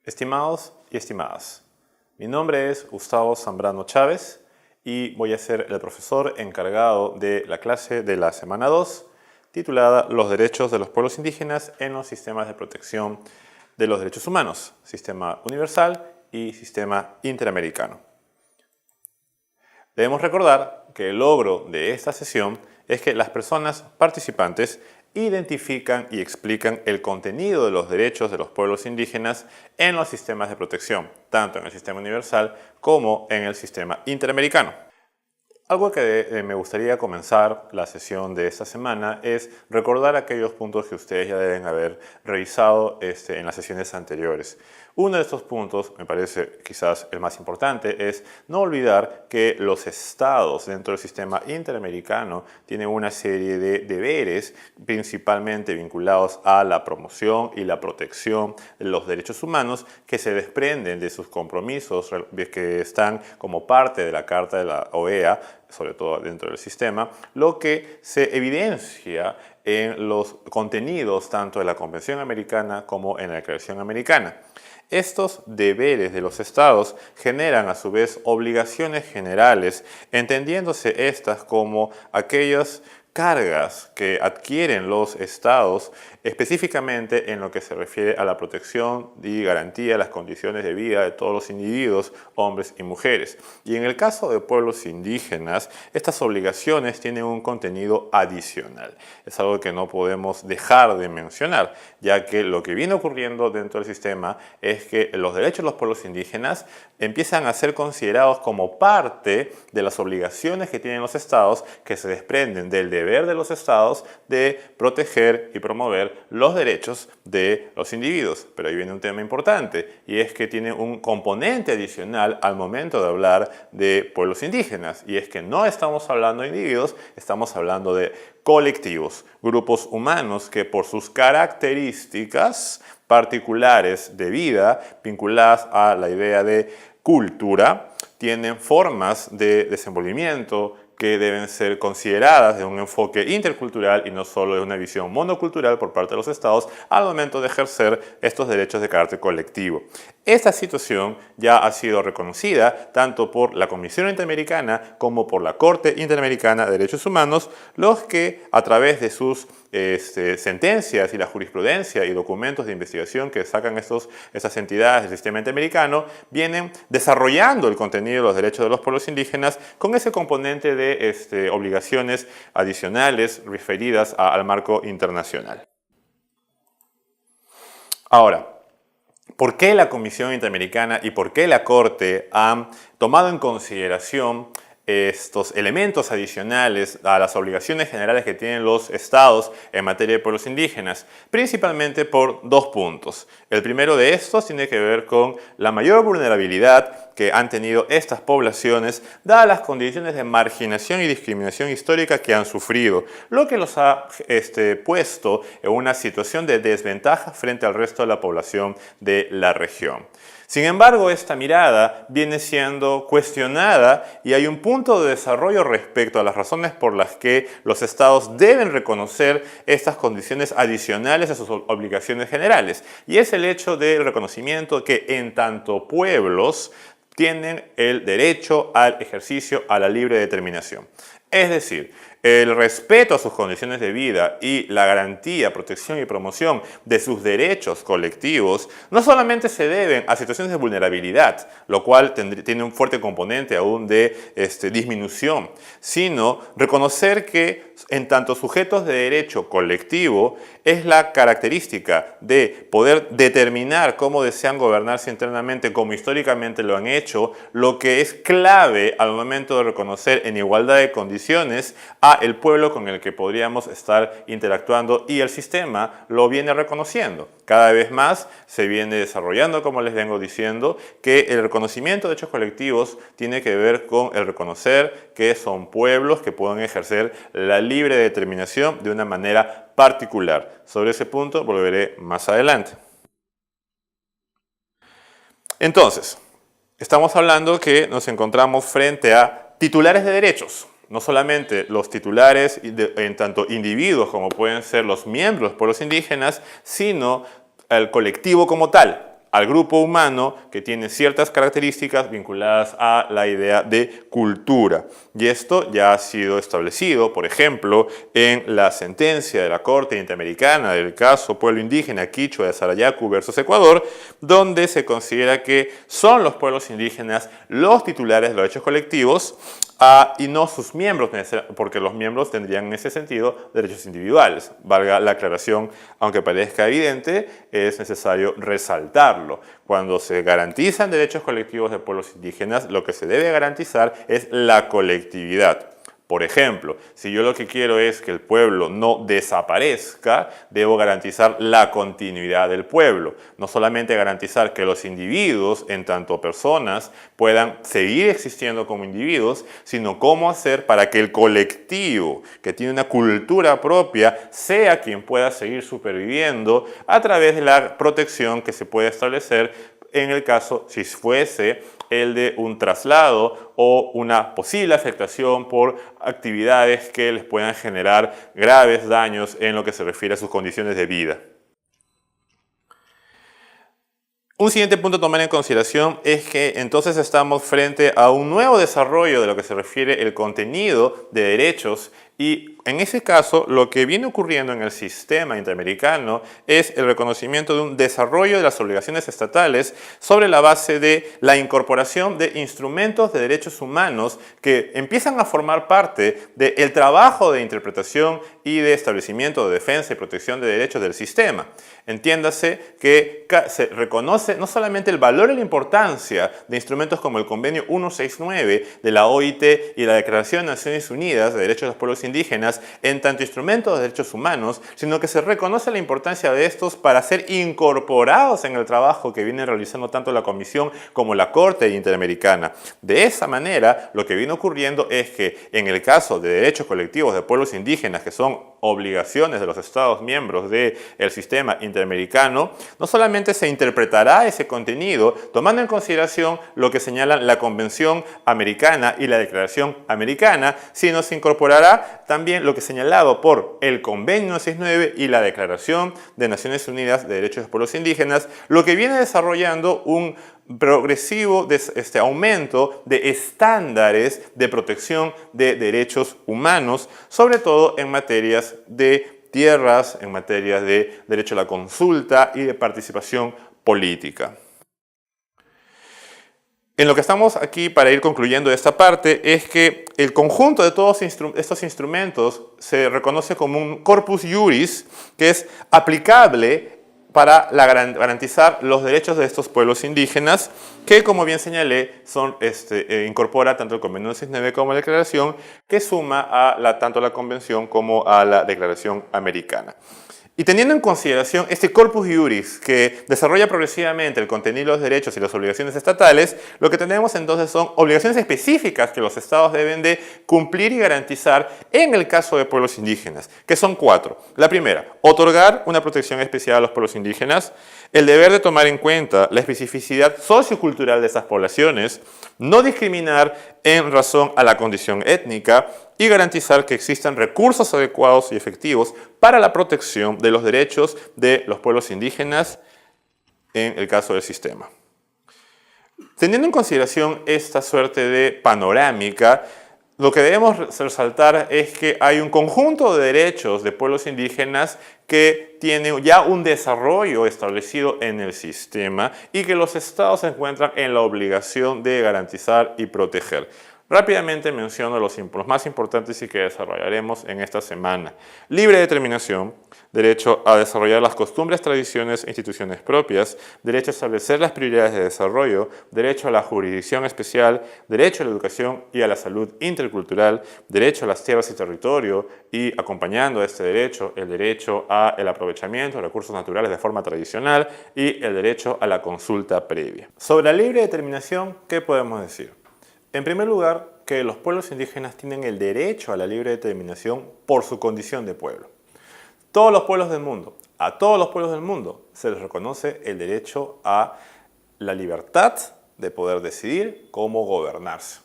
Estimados y estimadas, mi nombre es Gustavo Zambrano Chávez y voy a ser el profesor encargado de la clase de la semana 2 titulada Los derechos de los pueblos indígenas en los sistemas de protección de los derechos humanos, sistema universal y sistema interamericano. Debemos recordar que el logro de esta sesión es que las personas participantes identifican y explican el contenido de los derechos de los pueblos indígenas en los sistemas de protección, tanto en el sistema universal como en el sistema interamericano. Algo que me gustaría comenzar la sesión de esta semana es recordar aquellos puntos que ustedes ya deben haber revisado en las sesiones anteriores. Uno de estos puntos, me parece quizás el más importante, es no olvidar que los estados dentro del sistema interamericano tienen una serie de deberes principalmente vinculados a la promoción y la protección de los derechos humanos que se desprenden de sus compromisos que están como parte de la Carta de la OEA, sobre todo dentro del sistema, lo que se evidencia en los contenidos tanto de la Convención Americana como en la Declaración Americana. Estos deberes de los estados generan a su vez obligaciones generales, entendiéndose estas como aquellas cargas que adquieren los estados específicamente en lo que se refiere a la protección y garantía de las condiciones de vida de todos los individuos, hombres y mujeres. Y en el caso de pueblos indígenas, estas obligaciones tienen un contenido adicional. Es algo que no podemos dejar de mencionar, ya que lo que viene ocurriendo dentro del sistema es que los derechos de los pueblos indígenas empiezan a ser considerados como parte de las obligaciones que tienen los estados que se desprenden del deber de los estados de proteger y promover los derechos de los individuos. Pero ahí viene un tema importante y es que tiene un componente adicional al momento de hablar de pueblos indígenas y es que no estamos hablando de individuos, estamos hablando de colectivos, grupos humanos que por sus características particulares de vida vinculadas a la idea de cultura tienen formas de desenvolvimiento que deben ser consideradas de un enfoque intercultural y no solo de una visión monocultural por parte de los estados al momento de ejercer estos derechos de carácter colectivo. Esta situación ya ha sido reconocida tanto por la Comisión Interamericana como por la Corte Interamericana de Derechos Humanos, los que a través de sus sentencias y la jurisprudencia y documentos de investigación que sacan estas entidades del sistema interamericano vienen desarrollando el contenido de los derechos de los pueblos indígenas con ese componente de obligaciones adicionales referidas al marco internacional. Ahora, ¿por qué la Comisión Interamericana y por qué la Corte han tomado en consideración estos elementos adicionales a las obligaciones generales que tienen los estados en materia de pueblos indígenas? Principalmente por dos puntos. El primero de estos tiene que ver con la mayor vulnerabilidad que han tenido estas poblaciones dadas las condiciones de marginación y discriminación histórica que han sufrido, lo que los ha puesto en una situación de desventaja frente al resto de la población de la región. Sin embargo, esta mirada viene siendo cuestionada y hay un punto de desarrollo respecto a las razones por las que los estados deben reconocer estas condiciones adicionales a sus obligaciones generales. Y es el hecho del reconocimiento que en tanto pueblos tienen el derecho al ejercicio a la libre determinación. Es decir, el respeto a sus condiciones de vida y la garantía, protección y promoción de sus derechos colectivos no solamente se deben a situaciones de vulnerabilidad, lo cual tiene un fuerte componente aún de disminución, sino reconocer que en tanto sujetos de derecho colectivo es la característica de poder determinar cómo desean gobernarse internamente, como históricamente lo han hecho, lo que es clave al momento de reconocer en igualdad de condiciones a el pueblo con el que podríamos estar interactuando y el sistema lo viene reconociendo. Cada vez más se viene desarrollando, como les vengo diciendo, que el reconocimiento de hechos colectivos tiene que ver con el reconocer que son pueblos que pueden ejercer la libre determinación de una manera particular. Sobre ese punto volveré más adelante. Entonces, estamos hablando que nos encontramos frente a titulares de derechos. No solamente los titulares en tanto individuos como pueden ser los miembros de los pueblos indígenas, sino el colectivo como tal. al grupo humano que tiene ciertas características vinculadas a la idea de cultura. Y esto ya ha sido establecido, por ejemplo, en la sentencia de la Corte Interamericana del caso pueblo indígena Quichua de Sarayaku versus Ecuador, donde se considera que son los pueblos indígenas los titulares de los derechos colectivos y no sus miembros, porque los miembros tendrían en ese sentido derechos individuales. Valga la aclaración, aunque parezca evidente, es necesario resaltarlo. Cuando se garantizan derechos colectivos de pueblos indígenas, lo que se debe garantizar es la colectividad. Por ejemplo, si yo lo que quiero es que el pueblo no desaparezca, debo garantizar la continuidad del pueblo. No solamente garantizar que los individuos, en tanto personas, puedan seguir existiendo como individuos, sino cómo hacer para que el colectivo, que tiene una cultura propia, sea quien pueda seguir superviviendo a través de la protección que se puede establecer en el caso, si fuese el de un traslado o una posible afectación por actividades que les puedan generar graves daños en lo que se refiere a sus condiciones de vida. Un siguiente punto a tomar en consideración es que entonces estamos frente a un nuevo desarrollo de lo que se refiere el contenido de derechos y en ese caso lo que viene ocurriendo en el sistema interamericano es el reconocimiento de un desarrollo de las obligaciones estatales sobre la base de la incorporación de instrumentos de derechos humanos que empiezan a formar parte del trabajo de interpretación y de establecimiento de defensa y protección de derechos del sistema. Entiéndase que se reconoce no solamente el valor y la importancia de instrumentos como el Convenio 169 de la OIT y la Declaración de Naciones Unidas de Derechos de los Pueblos Indígenas en tanto instrumentos de derechos humanos, sino que se reconoce la importancia de estos para ser incorporados en el trabajo que viene realizando tanto la Comisión como la Corte Interamericana. De esa manera, lo que viene ocurriendo es que en el caso de derechos colectivos de pueblos indígenas, que son obligaciones de los Estados miembros del sistema interamericano, no solamente se interpretará ese contenido tomando en consideración lo que señalan la Convención Americana y la Declaración Americana, sino se incorporará también lo que es señalado por el Convenio 69 y la Declaración de Naciones Unidas de Derechos de los Pueblos Indígenas, lo que viene desarrollando un progresivo aumento de estándares de protección de derechos humanos, sobre todo en materias de tierras, en materias de derecho a la consulta y de participación política. En lo que estamos aquí para ir concluyendo esta parte es que el conjunto de todos estos instrumentos se reconoce como un corpus iuris que es aplicable para garantizar los derechos de estos pueblos indígenas que, como bien señalé, incorpora tanto el Convenio 69 como la Declaración, que suma tanto a la Convención como a la Declaración Americana. Y teniendo en consideración este corpus iuris que desarrolla progresivamente el contenido de los derechos y las obligaciones estatales, lo que tenemos entonces son obligaciones específicas que los estados deben de cumplir y garantizar en el caso de pueblos indígenas, que son 4. La primera, otorgar una protección especial a los pueblos indígenas, el deber de tomar en cuenta la especificidad sociocultural de estas poblaciones, no discriminar en razón a la condición étnica y garantizar que existan recursos adecuados y efectivos para la protección de los derechos de los pueblos indígenas en el caso del sistema. Teniendo en consideración esta suerte de panorámica, lo que debemos resaltar es que hay un conjunto de derechos de pueblos indígenas que tiene ya un desarrollo establecido en el sistema y que los estados se encuentran en la obligación de garantizar y proteger. Rápidamente menciono los más importantes y que desarrollaremos en esta semana. Libre determinación, derecho a desarrollar las costumbres, tradiciones e instituciones propias, derecho a establecer las prioridades de desarrollo, derecho a la jurisdicción especial, derecho a la educación y a la salud intercultural, derecho a las tierras y territorio y, acompañando a este derecho, el derecho al aprovechamiento de recursos naturales de forma tradicional y el derecho a la consulta previa. Sobre la libre determinación, ¿qué podemos decir? En primer lugar, que los pueblos indígenas tienen el derecho a la libre determinación por su condición de pueblo. Todos los pueblos del mundo, a todos los pueblos del mundo se les reconoce el derecho a la libertad de poder decidir cómo gobernarse.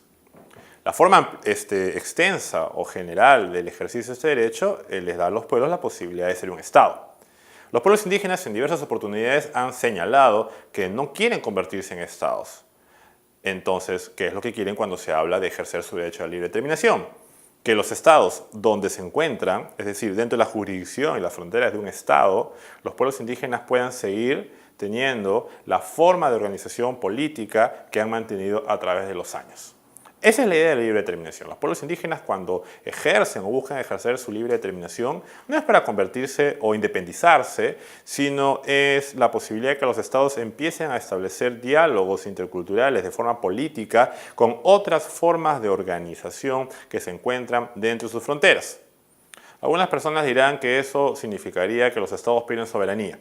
La forma extensa o general del ejercicio de este derecho les da a los pueblos la posibilidad de ser un Estado. Los pueblos indígenas en diversas oportunidades han señalado que no quieren convertirse en estados. Entonces, ¿qué es lo que quieren cuando se habla de ejercer su derecho a la libre determinación? Que los estados donde se encuentran, es decir, dentro de la jurisdicción y las fronteras de un estado, los pueblos indígenas puedan seguir teniendo la forma de organización política que han mantenido a través de los años. Esa es la idea de la libre determinación. Los pueblos indígenas, cuando ejercen o buscan ejercer su libre determinación, no es para convertirse o independizarse, sino es la posibilidad de que los estados empiecen a establecer diálogos interculturales de forma política con otras formas de organización que se encuentran dentro de sus fronteras. Algunas personas dirán que eso significaría que los estados pierden soberanía.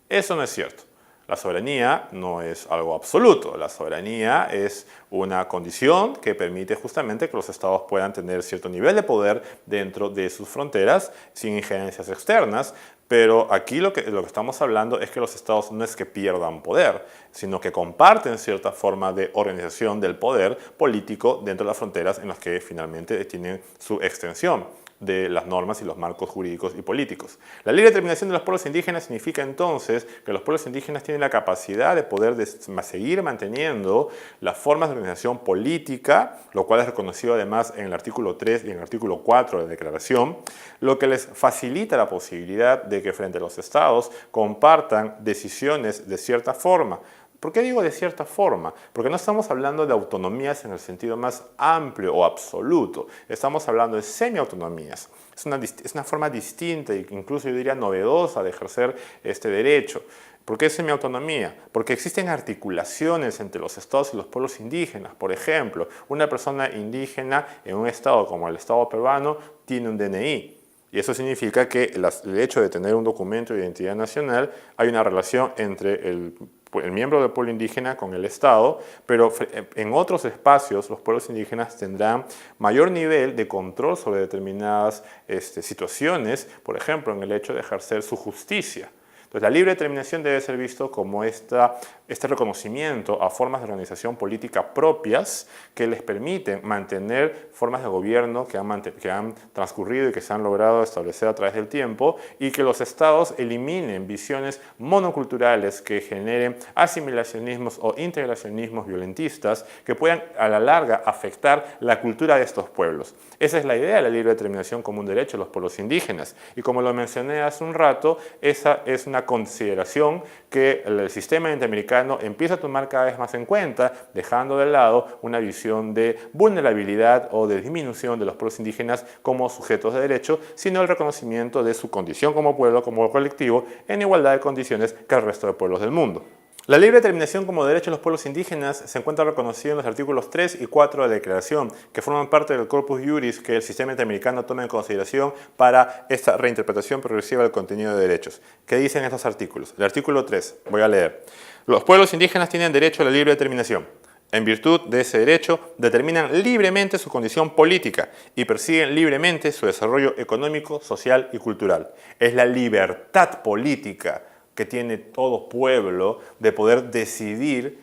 Eso no es cierto. La soberanía no es algo absoluto. La soberanía es una condición que permite justamente que los estados puedan tener cierto nivel de poder dentro de sus fronteras sin injerencias externas. Pero aquí lo que estamos hablando es que los estados no es que pierdan poder, sino que comparten cierta forma de organización del poder político dentro de las fronteras en las que finalmente tienen su extensión de las normas y los marcos jurídicos y políticos. La libre determinación de los pueblos indígenas significa entonces que los pueblos indígenas tienen la capacidad de poder seguir manteniendo las formas de organización política, lo cual es reconocido además en el artículo 3 y en el artículo 4 de la Declaración, lo que les facilita la posibilidad de que frente a los estados compartan decisiones de cierta forma. ¿Por qué digo de cierta forma? Porque no estamos hablando de autonomías en el sentido más amplio o absoluto. Estamos hablando de semiautonomías. Es una forma distinta e incluso yo diría novedosa de ejercer este derecho. ¿Por qué semiautonomía? Porque existen articulaciones entre los estados y los pueblos indígenas. Por ejemplo, una persona indígena en un estado como el estado peruano tiene un DNI. Y eso significa que el hecho de tener un documento de identidad nacional, hay una relación entre el miembro del pueblo indígena con el Estado, pero en otros espacios los pueblos indígenas tendrán mayor nivel de control sobre determinadas situaciones, por ejemplo, en el hecho de ejercer su justicia. Entonces, la libre determinación debe ser visto como este reconocimiento a formas de organización política propias que les permiten mantener formas de gobierno que han transcurrido y que se han logrado establecer a través del tiempo y que los estados eliminen visiones monoculturales que generen asimilacionismos o integracionismos violentistas que puedan a la larga afectar la cultura de estos pueblos. Esa es la idea de la libre determinación como un derecho de los pueblos indígenas. Y como lo mencioné hace un rato, esa es una consideración que el sistema interamericano empieza a tomar cada vez más en cuenta, dejando de lado una visión de vulnerabilidad o de disminución de los pueblos indígenas como sujetos de derecho, sino el reconocimiento de su condición como pueblo, como colectivo, en igualdad de condiciones que el resto de pueblos del mundo. La libre determinación como derecho de los pueblos indígenas se encuentra reconocida en los artículos 3 y 4 de la Declaración, que forman parte del corpus juris que el sistema interamericano toma en consideración para esta reinterpretación progresiva del contenido de derechos. ¿Qué dicen estos artículos? El artículo 3, voy a leer. Los pueblos indígenas tienen derecho a la libre determinación. En virtud de ese derecho, determinan libremente su condición política y persiguen libremente su desarrollo económico, social y cultural. Es la libertad política que tiene todo pueblo de poder decidir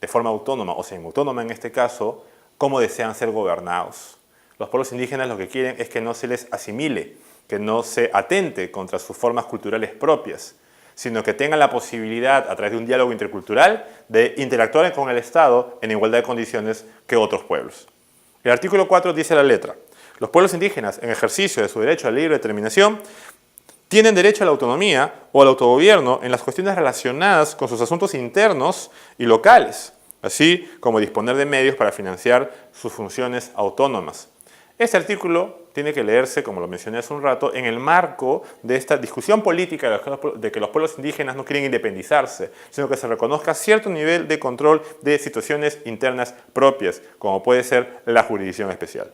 de forma autónoma, o semiautónoma en este caso, cómo desean ser gobernados. Los pueblos indígenas lo que quieren es que no se les asimile, que no se atente contra sus formas culturales propias, sino que tengan la posibilidad, a través de un diálogo intercultural, de interactuar con el Estado en igualdad de condiciones que otros pueblos. El artículo 4 dice la letra: los pueblos indígenas, en ejercicio de su derecho a la libre determinación, tienen derecho a la autonomía o al autogobierno en las cuestiones relacionadas con sus asuntos internos y locales, así como disponer de medios para financiar sus funciones autónomas. Este artículo tiene que leerse, como lo mencioné hace un rato, en el marco de esta discusión política de que los pueblos indígenas no quieren independizarse, sino que se reconozca cierto nivel de control de situaciones internas propias, como puede ser la jurisdicción especial.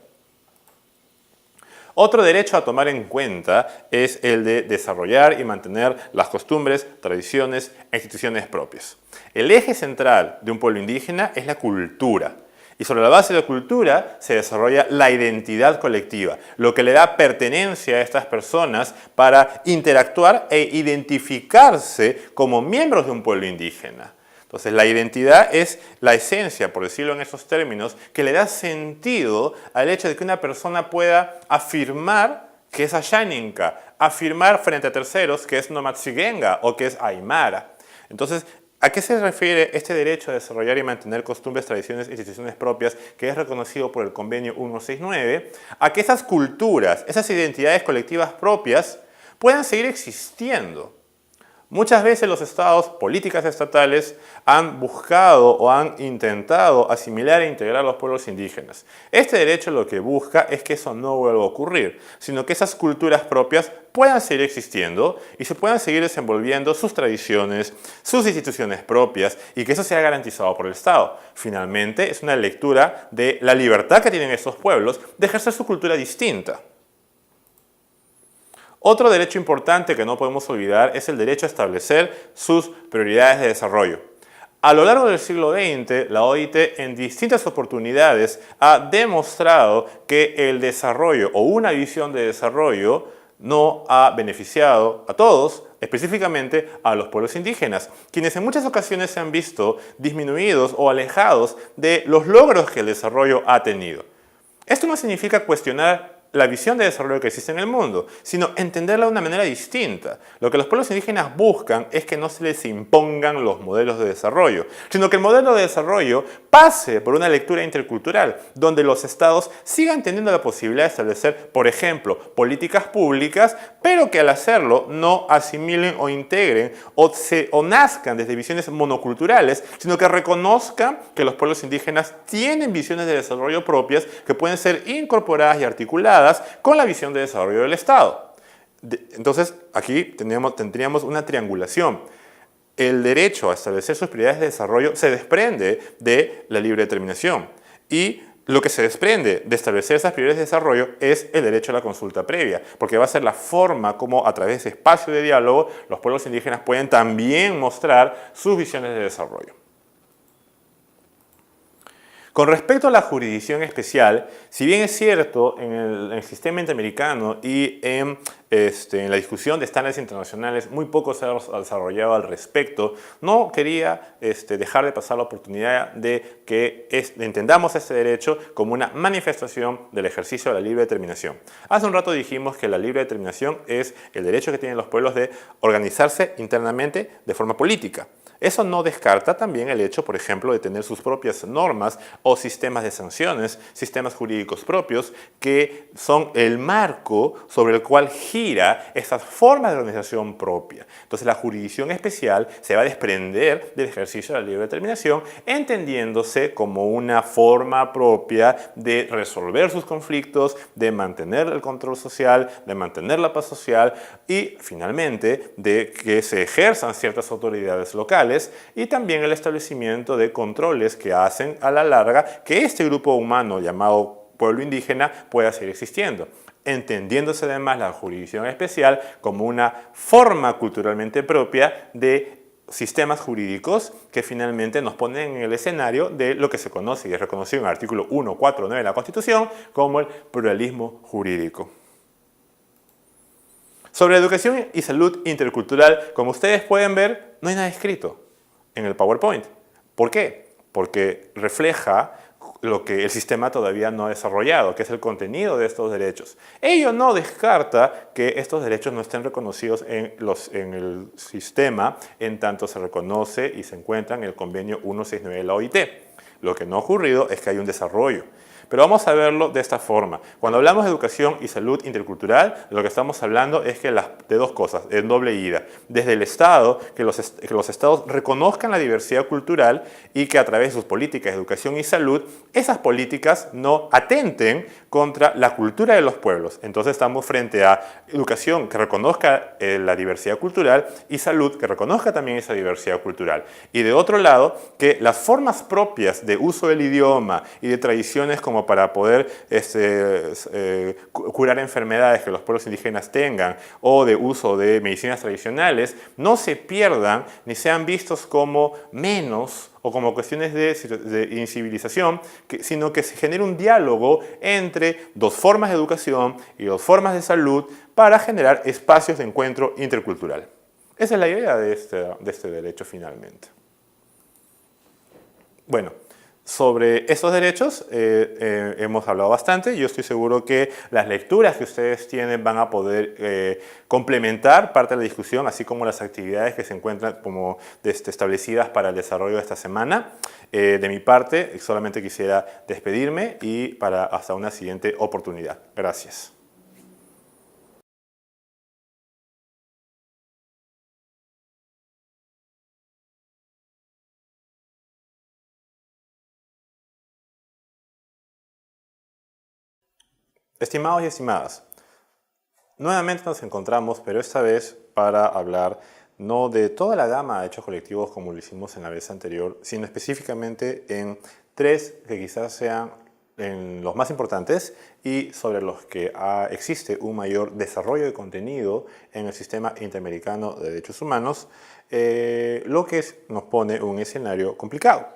Otro derecho a tomar en cuenta es el de desarrollar y mantener las costumbres, tradiciones e instituciones propias. El eje central de un pueblo indígena es la cultura. Y sobre la base de la cultura se desarrolla la identidad colectiva, lo que le da pertenencia a estas personas para interactuar e identificarse como miembros de un pueblo indígena. Entonces, la identidad es la esencia, por decirlo en esos términos, que le da sentido al hecho de que una persona pueda afirmar que es Ashaninka, afirmar frente a terceros que es Nomatsigenga o que es Aymara. Entonces, ¿a qué se refiere este derecho a desarrollar y mantener costumbres, tradiciones e instituciones propias que es reconocido por el Convenio 169? A que esas culturas, esas identidades colectivas propias puedan seguir existiendo. Muchas veces los estados, políticas estatales, han buscado o han intentado asimilar e integrar a los pueblos indígenas. Este derecho lo que busca es que eso no vuelva a ocurrir, sino que esas culturas propias puedan seguir existiendo y se puedan seguir desenvolviendo sus tradiciones, sus instituciones propias y que eso sea garantizado por el Estado. Finalmente, es una lectura de la libertad que tienen estos pueblos de ejercer su cultura distinta. Otro derecho importante que no podemos olvidar es el derecho a establecer sus prioridades de desarrollo. A lo largo del siglo XX, la OIT en distintas oportunidades ha demostrado que el desarrollo o una visión de desarrollo no ha beneficiado a todos, específicamente a los pueblos indígenas, quienes en muchas ocasiones se han visto disminuidos o alejados de los logros que el desarrollo ha tenido. Esto no significa cuestionar la visión de desarrollo que existe en el mundo, sino entenderla de una manera distinta. Lo que los pueblos indígenas buscan es que no se les impongan los modelos de desarrollo, sino que el modelo de desarrollo pase por una lectura intercultural, donde los estados sigan teniendo la posibilidad de establecer, por ejemplo, políticas públicas, pero que al hacerlo no asimilen o integren o nazcan desde visiones monoculturales, sino que reconozcan que los pueblos indígenas tienen visiones de desarrollo propias que pueden ser incorporadas y articuladas con la visión de desarrollo del Estado. Entonces, aquí tendríamos una triangulación. El derecho a establecer sus prioridades de desarrollo se desprende de la libre determinación. Y lo que se desprende de establecer esas prioridades de desarrollo es el derecho a la consulta previa, porque va a ser la forma como a través de ese espacio de diálogo los pueblos indígenas pueden también mostrar sus visiones de desarrollo. Con respecto a la jurisdicción especial, si bien es cierto en el sistema interamericano y en la discusión de estándares internacionales muy poco se ha desarrollado al respecto, no quería dejar de pasar la oportunidad de que entendamos este derecho como una manifestación del ejercicio de la libre determinación. Hace un rato dijimos que la libre determinación es el derecho que tienen los pueblos de organizarse internamente de forma política. Eso no descarta también el hecho, por ejemplo, de tener sus propias normas o sistemas de sanciones, sistemas jurídicos propios, que son el marco sobre el cual gira esas formas de organización propia. Entonces, la jurisdicción especial se va a desprender del ejercicio de la libre determinación, entendiéndose como una forma propia de resolver sus conflictos, de mantener el control social, de mantener la paz social y, finalmente, de que se ejerzan ciertas autoridades locales y también el establecimiento de controles que hacen a la larga que este grupo humano llamado pueblo indígena pueda seguir existiendo, entendiéndose además la jurisdicción especial como una forma culturalmente propia de sistemas jurídicos que finalmente nos ponen en el escenario de lo que se conoce y es reconocido en el artículo 149 de la Constitución como el pluralismo jurídico. Sobre educación y salud intercultural, como ustedes pueden ver, no hay nada escrito en el PowerPoint. ¿Por qué? Porque refleja lo que el sistema todavía no ha desarrollado, que es el contenido de estos derechos. Ello no descarta que estos derechos no estén reconocidos en el sistema en tanto se reconoce y se encuentra en el convenio 169 de la OIT. Lo que no ha ocurrido es que hay un desarrollo. Pero vamos a verlo de esta forma. Cuando hablamos de educación y salud intercultural, lo que estamos hablando es que de dos cosas, en doble ida. Desde el Estado, que los Estados reconozcan la diversidad cultural y que a través de sus políticas de educación y salud, esas políticas no atenten contra la cultura de los pueblos. Entonces estamos frente a educación que reconozca la diversidad cultural y salud que reconozca también esa diversidad cultural. Y de otro lado, que las formas propias de uso del idioma y de tradiciones como para poder curar enfermedades que los pueblos indígenas tengan o de uso de medicinas tradicionales no se pierdan ni sean vistos como menos o como cuestiones de incivilización, sino que se genere un diálogo entre dos formas de educación y dos formas de salud para generar espacios de encuentro intercultural. Esa es la idea de este derecho finalmente. Bueno, Sobre estos derechos hemos hablado bastante. Yo estoy seguro que las lecturas que ustedes tienen van a poder complementar parte de la discusión, así como las actividades que se encuentran como establecidas para el desarrollo de esta semana. De mi parte, solamente quisiera despedirme y hasta una siguiente oportunidad. Gracias. Estimados y estimadas, nuevamente nos encontramos, pero esta vez para hablar no de toda la gama de hechos colectivos como lo hicimos en la vez anterior, sino específicamente en tres que quizás sean los más importantes y sobre los que existe un mayor desarrollo de contenido en el sistema interamericano de derechos humanos, lo que nos pone un escenario complicado.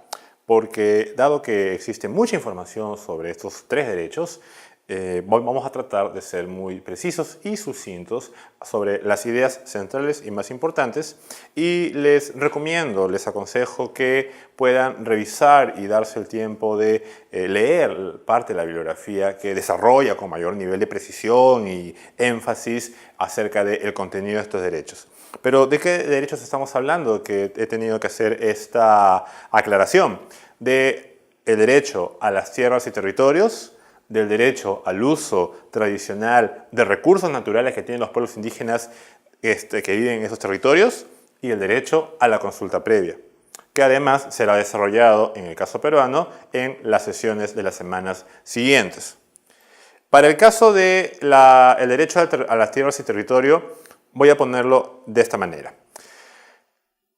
Porque dado que existe mucha información sobre estos tres derechos, vamos a tratar de ser muy precisos y sucintos sobre las ideas centrales y más importantes, y les recomiendo, les aconsejo que puedan revisar y darse el tiempo de leer parte de la bibliografía que desarrolla con mayor nivel de precisión y énfasis acerca del contenido de estos derechos. Pero ¿de qué derechos estamos hablando? Que he tenido que hacer esta aclaración. Del derecho a las tierras y territorios, del derecho al uso tradicional de recursos naturales que tienen los pueblos indígenas que viven en esos territorios, y el derecho a la consulta previa, que además será desarrollado en el caso peruano en las sesiones de las semanas siguientes. Para el caso del derecho a las tierras y territorio, voy a ponerlo de esta manera.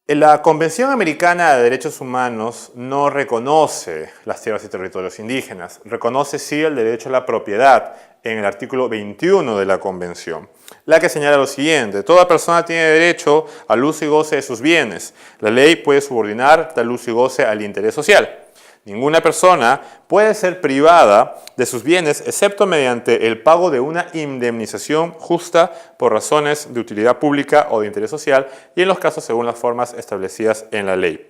La Convención Americana de Derechos Humanos no reconoce las tierras y territorios indígenas, reconoce sí el derecho a la propiedad en el artículo 21 de la Convención, la que señala lo siguiente: toda persona tiene derecho al uso y goce de sus bienes. La ley puede subordinar tal uso y goce al interés social. Ninguna persona puede ser privada de sus bienes excepto mediante el pago de una indemnización justa por razones de utilidad pública o de interés social y en los casos según las formas establecidas en la ley.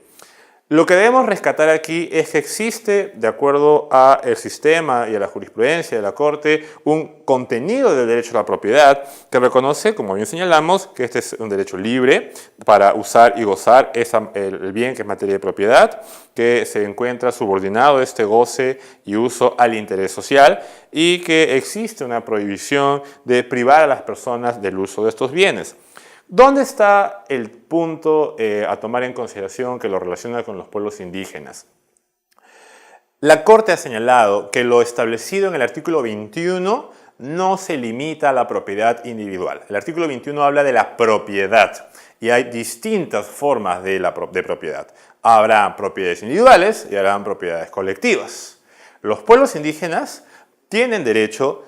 Lo que debemos rescatar aquí es que existe, de acuerdo al sistema y a la jurisprudencia de la Corte, un contenido del derecho a la propiedad que reconoce, como bien señalamos, que este es un derecho libre para usar y gozar el bien que es materia de propiedad, que se encuentra subordinado este goce y uso al interés social y que existe una prohibición de privar a las personas del uso de estos bienes. ¿Dónde está el punto a tomar en consideración que lo relaciona con los pueblos indígenas? La Corte ha señalado que lo establecido en el artículo 21 no se limita a la propiedad individual. El artículo 21 habla de la propiedad y hay distintas formas de propiedad. Habrá propiedades individuales y habrán propiedades colectivas. Los pueblos indígenas tienen derecho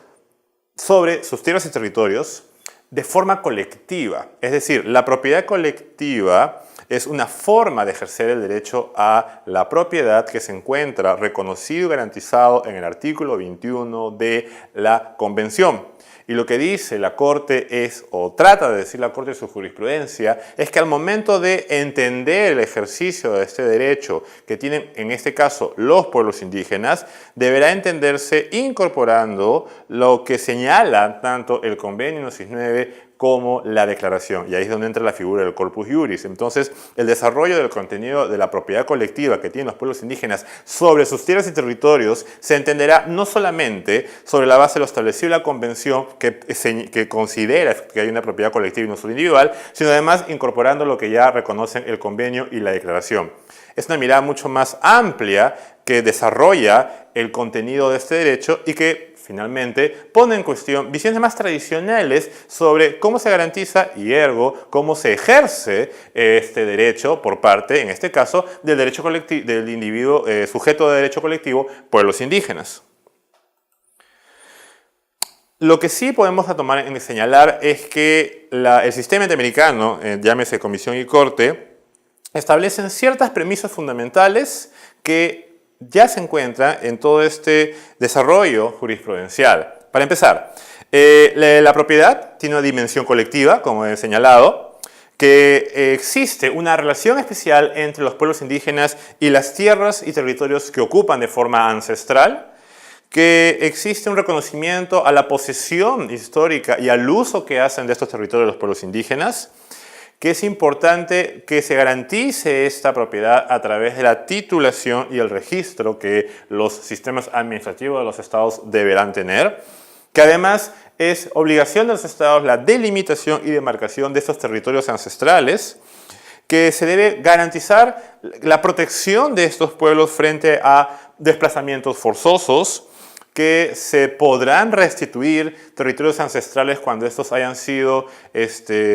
sobre sus tierras y territorios de forma colectiva, es decir, la propiedad colectiva es una forma de ejercer el derecho a la propiedad que se encuentra reconocido y garantizado en el artículo 21 de la Convención. Y lo que dice la Corte es, o trata de decir la Corte en su jurisprudencia, es que al momento de entender el ejercicio de este derecho que tienen en este caso los pueblos indígenas, deberá entenderse incorporando lo que señala tanto el Convenio 9 como la declaración. Y ahí es donde entra la figura del corpus iuris. Entonces, el desarrollo del contenido de la propiedad colectiva que tienen los pueblos indígenas sobre sus tierras y territorios se entenderá no solamente sobre la base de lo establecido en la Convención, que considera que hay una propiedad colectiva y no solo individual, sino además incorporando lo que ya reconocen el convenio y la declaración. Es una mirada mucho más amplia que desarrolla el contenido de este derecho y que finalmente pone en cuestión visiones más tradicionales sobre cómo se garantiza y ergo cómo se ejerce este derecho por parte, en este caso, del derecho colectivo, del individuo sujeto de derecho colectivo, pueblos indígenas. Lo que sí podemos tomar en señalar es que el sistema interamericano, llámese Comisión y Corte, establecen ciertas premisas fundamentales que ya se encuentran en todo este desarrollo jurisprudencial. Para empezar, la propiedad tiene una dimensión colectiva, como he señalado, que existe una relación especial entre los pueblos indígenas y las tierras y territorios que ocupan de forma ancestral, que existe un reconocimiento a la posesión histórica y al uso que hacen de estos territorios los pueblos indígenas, que es importante que se garantice esta propiedad a través de la titulación y el registro que los sistemas administrativos de los estados deberán tener, que además es obligación de los estados la delimitación y demarcación de estos territorios ancestrales, que se debe garantizar la protección de estos pueblos frente a desplazamientos forzosos, que se podrán restituir territorios ancestrales cuando estos hayan sido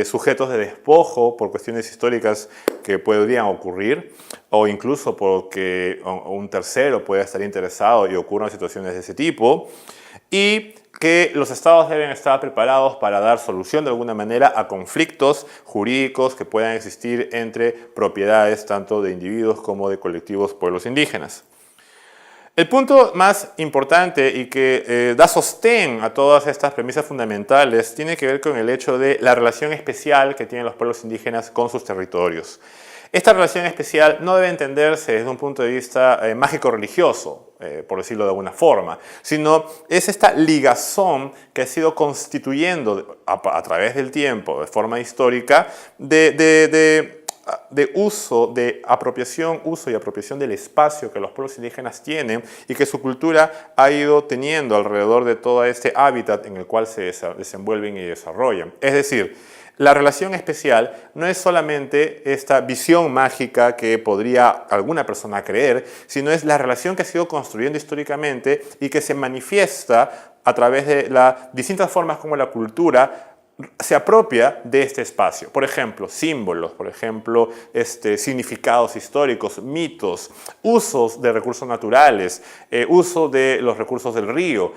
sujetos de despojo por cuestiones históricas que podrían ocurrir, o incluso porque un tercero pueda estar interesado y ocurran situaciones de ese tipo, y que los estados deben estar preparados para dar solución de alguna manera a conflictos jurídicos que puedan existir entre propiedades tanto de individuos como de colectivos pueblos indígenas. El punto más importante y que da sostén a todas estas premisas fundamentales tiene que ver con el hecho de la relación especial que tienen los pueblos indígenas con sus territorios. Esta relación especial no debe entenderse desde un punto de vista mágico-religioso, por decirlo de alguna forma, sino es esta ligazón que ha sido constituyendo a través del tiempo, de forma histórica, de uso, de apropiación, uso y apropiación del espacio que los pueblos indígenas tienen y que su cultura ha ido teniendo alrededor de todo este hábitat en el cual se desenvuelven y desarrollan. Es decir, la relación especial no es solamente esta visión mágica que podría alguna persona creer, sino es la relación que ha sido construyendo históricamente y que se manifiesta a través de las distintas formas como la cultura se apropia de este espacio. Por ejemplo, símbolos, por ejemplo, significados históricos, mitos, usos de recursos naturales, uso de los recursos del río,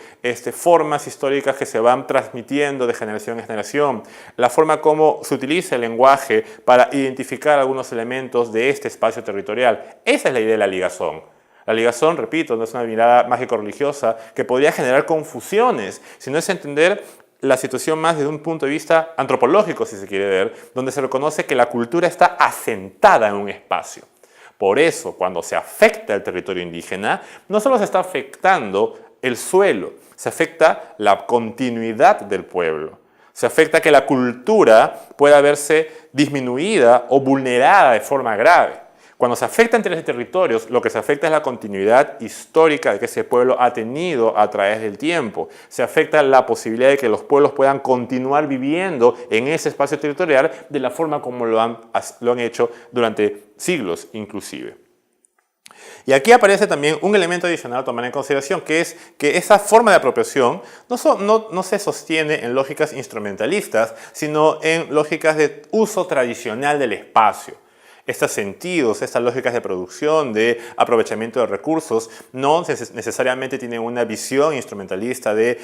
formas históricas que se van transmitiendo de generación en generación, la forma como se utiliza el lenguaje para identificar algunos elementos de este espacio territorial. Esa es la idea de la ligazón. La ligazón, repito, no es una mirada mágico-religiosa que podría generar confusiones, sino es entender la situación más desde un punto de vista antropológico, si se quiere ver, donde se reconoce que la cultura está asentada en un espacio. Por eso, cuando se afecta el territorio indígena, no solo se está afectando el suelo, se afecta la continuidad del pueblo. Se afecta que la cultura pueda verse disminuida o vulnerada de forma grave. Cuando se afecta entre los territorios, lo que se afecta es la continuidad histórica que ese pueblo ha tenido a través del tiempo. Se afecta la posibilidad de que los pueblos puedan continuar viviendo en ese espacio territorial de la forma como lo han hecho durante siglos inclusive. Y aquí aparece también un elemento adicional a tomar en consideración, que es que esa forma de apropiación no se sostiene en lógicas instrumentalistas, sino en lógicas de uso tradicional del espacio. Estos sentidos, estas lógicas de producción, de aprovechamiento de recursos, no necesariamente tienen una visión instrumentalista de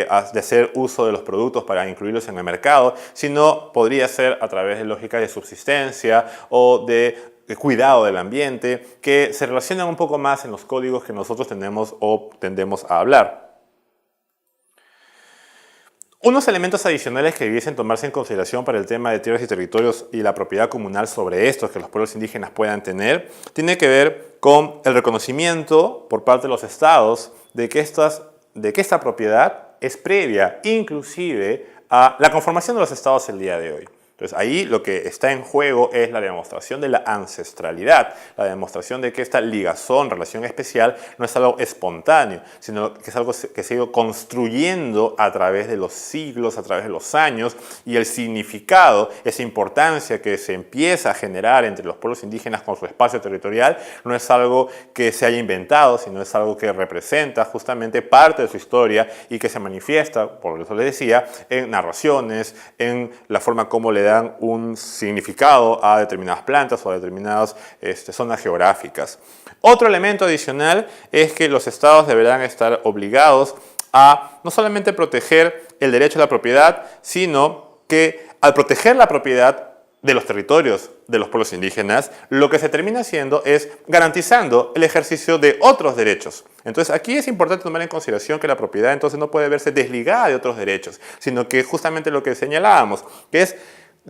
hacer uso de los productos para incluirlos en el mercado, sino podría ser a través de lógicas de subsistencia o de cuidado del ambiente, que se relacionan un poco más en los códigos que nosotros tenemos o tendemos a hablar. Unos elementos adicionales que debiesen tomarse en consideración para el tema de tierras y territorios y la propiedad comunal sobre estos que los pueblos indígenas puedan tener, tiene que ver con el reconocimiento por parte de los estados de que esta propiedad es previa inclusive a la conformación de los estados el día de hoy. Entonces ahí lo que está en juego es la demostración de la ancestralidad, la demostración de que esta ligazón, relación especial, no es algo espontáneo, sino que es algo que se ha ido construyendo a través de los siglos, a través de los años, y el significado, esa importancia que se empieza a generar entre los pueblos indígenas con su espacio territorial, no es algo que se haya inventado, sino es algo que representa justamente parte de su historia y que se manifiesta, por eso les decía, en narraciones, en la forma como le dan un significado a determinadas plantas o a determinadas zonas geográficas. Otro elemento adicional es que los estados deberán estar obligados a no solamente proteger el derecho a la propiedad, sino que al proteger la propiedad de los territorios de los pueblos indígenas, lo que se termina haciendo es garantizando el ejercicio de otros derechos. Entonces aquí es importante tomar en consideración que la propiedad entonces no puede verse desligada de otros derechos, sino que justamente lo que señalábamos, que es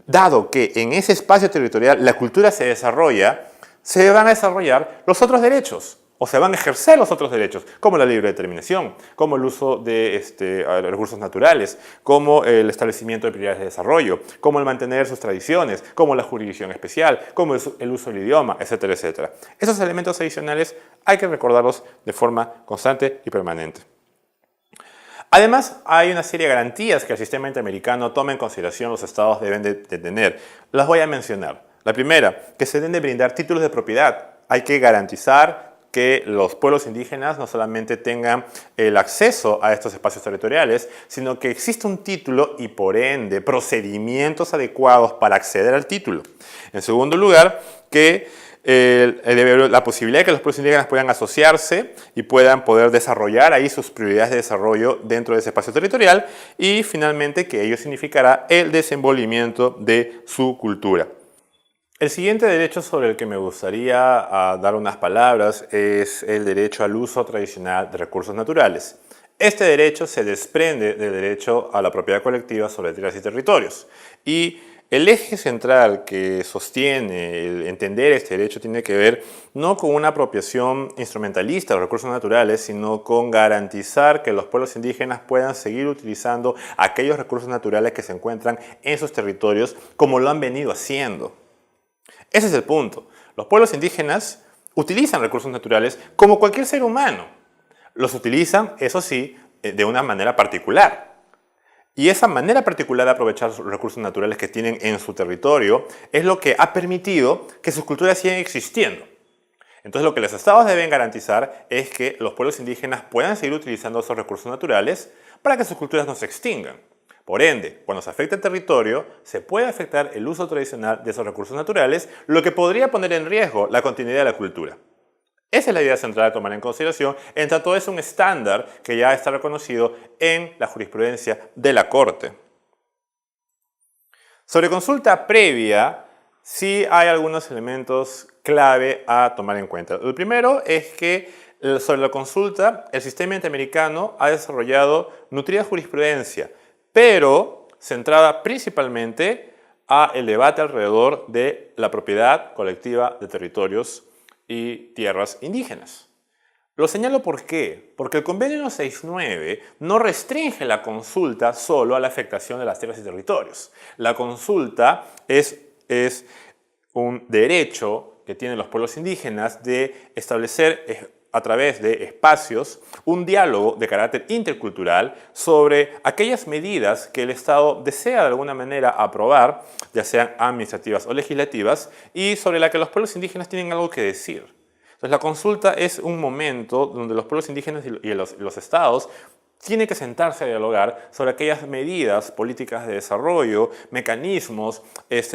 dado que en ese espacio territorial la cultura se desarrolla, se van a desarrollar los otros derechos, o se van a ejercer los otros derechos, como la libre determinación, como el uso de recursos naturales, como el establecimiento de prioridades de desarrollo, como el mantener sus tradiciones, como la jurisdicción especial, como el uso del idioma, etcétera, etcétera. Esos elementos adicionales hay que recordarlos de forma constante y permanente. Además, hay una serie de garantías que el sistema interamericano toma en consideración los estados deben de tener. Las voy a mencionar. La primera, que se deben de brindar títulos de propiedad. Hay que garantizar que los pueblos indígenas no solamente tengan el acceso a estos espacios territoriales, sino que exista un título y, por ende, procedimientos adecuados para acceder al título. En segundo lugar, que la posibilidad de que los pueblos indígenas puedan asociarse y puedan poder desarrollar ahí sus prioridades de desarrollo dentro de ese espacio territorial, y finalmente que ello significará el desenvolvimiento de su cultura. El siguiente derecho sobre el que me gustaría dar unas palabras es el derecho al uso tradicional de recursos naturales. Este derecho se desprende del derecho a la propiedad colectiva sobre tierras y territorios, y el eje central que sostiene el entender este derecho tiene que ver no con una apropiación instrumentalista de los recursos naturales, sino con garantizar que los pueblos indígenas puedan seguir utilizando aquellos recursos naturales que se encuentran en sus territorios como lo han venido haciendo. Ese es el punto. Los pueblos indígenas utilizan recursos naturales como cualquier ser humano. Los utilizan, eso sí, de una manera particular. Y esa manera particular de aprovechar los recursos naturales que tienen en su territorio es lo que ha permitido que sus culturas sigan existiendo. Entonces, lo que los estados deben garantizar es que los pueblos indígenas puedan seguir utilizando esos recursos naturales para que sus culturas no se extingan. Por ende, cuando se afecta el territorio, se puede afectar el uso tradicional de esos recursos naturales, lo que podría poner en riesgo la continuidad de la cultura. Esa es la idea central a tomar en consideración, en tanto es un estándar que ya está reconocido en la jurisprudencia de la Corte. Sobre consulta previa, sí hay algunos elementos clave a tomar en cuenta. El primero es que sobre la consulta, el sistema interamericano ha desarrollado nutrida jurisprudencia, pero centrada principalmente a el debate alrededor de la propiedad colectiva de territorios y tierras indígenas. Lo señalo ¿por qué? Porque el Convenio 169 no restringe la consulta solo a la afectación de las tierras y territorios. La consulta es un derecho que tienen los pueblos indígenas de establecer a través de espacios un diálogo de carácter intercultural sobre aquellas medidas que el Estado desea de alguna manera aprobar, ya sean administrativas o legislativas, y sobre la que los pueblos indígenas tienen algo que decir. Entonces, la consulta es un momento donde los pueblos indígenas y los estados tienen que sentarse a dialogar sobre aquellas medidas, políticas de desarrollo, mecanismos,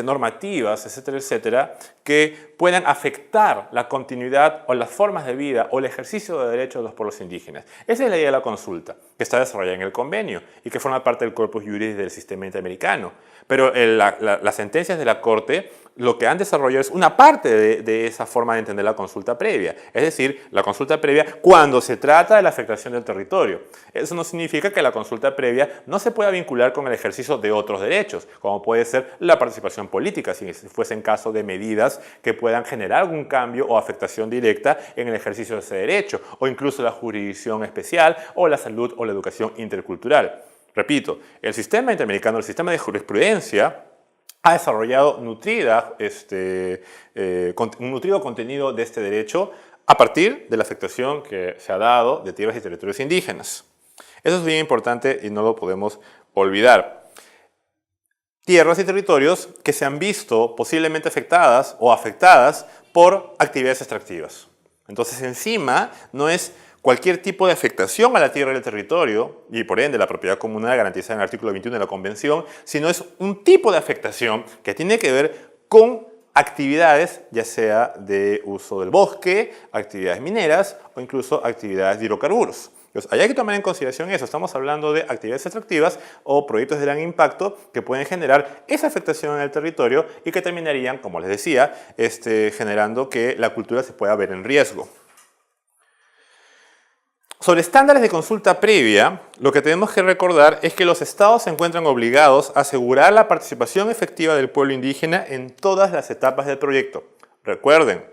normativas, etcétera, etcétera, que puedan afectar la continuidad o las formas de vida o el ejercicio de derechos de los pueblos indígenas. Esa es la idea de la consulta, que está desarrollada en el convenio y que forma parte del corpus juris del sistema interamericano. Pero las sentencias de la Corte lo que han desarrollado es una parte de esa forma de entender la consulta previa. Es decir, la consulta previa cuando se trata de la afectación del territorio. Eso no significa que la consulta previa no se pueda vincular con el ejercicio de otros derechos, como puede ser la participación política, si fuese en caso de medidas que puedan generar algún cambio o afectación directa en el ejercicio de ese derecho, o incluso la jurisdicción especial, o la salud o la educación intercultural. Repito, el sistema interamericano, el sistema de jurisprudencia, ha desarrollado un nutrido contenido de este derecho a partir de la afectación que se ha dado de tierras y territorios indígenas. Eso es bien importante y no lo podemos olvidar. Tierras y territorios que se han visto posiblemente afectadas o afectadas por actividades extractivas. Entonces, encima, no es cualquier tipo de afectación a la tierra y al territorio, y por ende la propiedad comunal garantizada en el artículo 21 de la Convención, sino es un tipo de afectación que tiene que ver con actividades, ya sea de uso del bosque, actividades mineras o incluso actividades de hidrocarburos. Entonces, hay que tomar en consideración eso. Estamos hablando de actividades extractivas o proyectos de gran impacto que pueden generar esa afectación en el territorio y que terminarían, como les decía, generando que la cultura se pueda ver en riesgo. Sobre estándares de consulta previa, lo que tenemos que recordar es que los estados se encuentran obligados a asegurar la participación efectiva del pueblo indígena en todas las etapas del proyecto. Recuerden,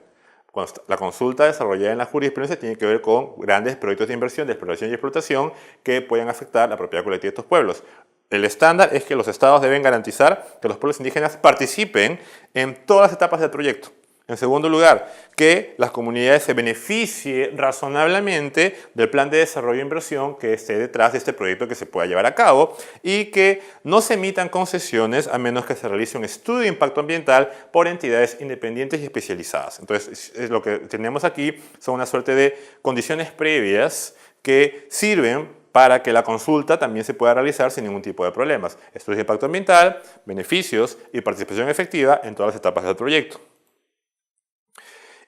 la consulta desarrollada en la jurisprudencia tiene que ver con grandes proyectos de inversión, de exploración y explotación que pueden afectar la propiedad colectiva de estos pueblos. El estándar es que los estados deben garantizar que los pueblos indígenas participen en todas las etapas del proyecto. En segundo lugar, que las comunidades se beneficien razonablemente del plan de desarrollo e inversión que esté detrás de este proyecto que se pueda llevar a cabo y que no se emitan concesiones a menos que se realice un estudio de impacto ambiental por entidades independientes y especializadas. Entonces, lo que tenemos aquí son una suerte de condiciones previas que sirven para que la consulta también se pueda realizar sin ningún tipo de problemas. Estudios de impacto ambiental, beneficios y participación efectiva en todas las etapas del proyecto.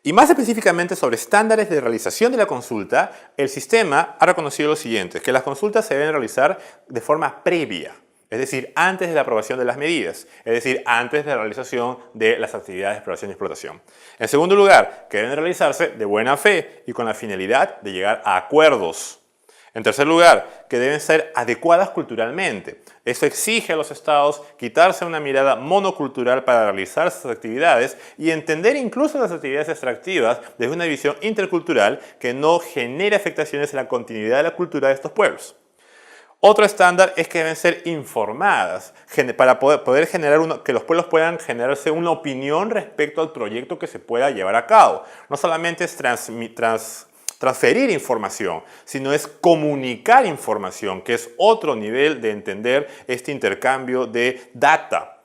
Y más específicamente sobre estándares de realización de la consulta, el sistema ha reconocido lo siguiente, que las consultas se deben realizar de forma previa, es decir, antes de la aprobación de las medidas, es decir, antes de la realización de las actividades de exploración y explotación. En segundo lugar, que deben realizarse de buena fe y con la finalidad de llegar a acuerdos. En tercer lugar, que deben ser adecuadas culturalmente. Esto exige a los estados quitarse una mirada monocultural para realizar sus actividades y entender incluso las actividades extractivas desde una visión intercultural que no genere afectaciones en la continuidad de la cultura de estos pueblos. Otro estándar es que deben ser informadas para poder generar que los pueblos puedan generarse una opinión respecto al proyecto que se pueda llevar a cabo. No solamente es transferir información, sino es comunicar información, que es otro nivel de entender este intercambio de data.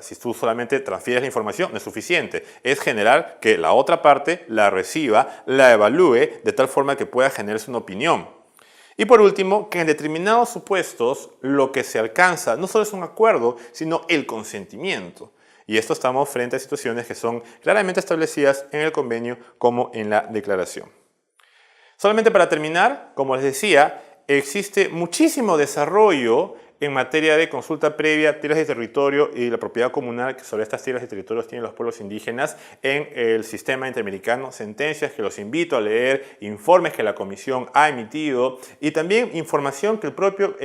Si tú solamente transfieres la información, no es suficiente. Es generar que la otra parte la reciba, la evalúe, de tal forma que pueda generarse una opinión. Y por último, que en determinados supuestos lo que se alcanza no solo es un acuerdo, sino el consentimiento. Y esto estamos frente a situaciones que son claramente establecidas en el convenio como en la declaración. Solamente para terminar, como les decía, existe muchísimo desarrollo en materia de consulta previa, tierras de territorio y la propiedad comunal que sobre estas tierras y territorios tienen los pueblos indígenas en el sistema interamericano, sentencias que los invito a leer, informes que la Comisión ha emitido y también información que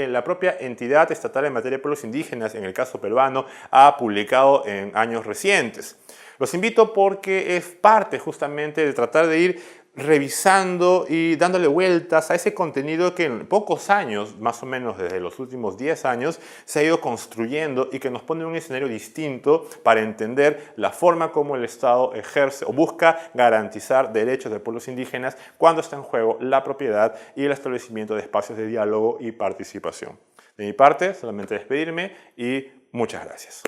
la propia entidad estatal en materia de pueblos indígenas, en el caso peruano, ha publicado en años recientes. Los invito porque es parte justamente de tratar de ir revisando y dándole vueltas a ese contenido que en pocos años, más o menos desde los últimos 10 años, se ha ido construyendo y que nos pone en un escenario distinto para entender la forma como el Estado ejerce o busca garantizar derechos de pueblos indígenas cuando está en juego la propiedad y el establecimiento de espacios de diálogo y participación. De mi parte, solamente despedirme y muchas gracias.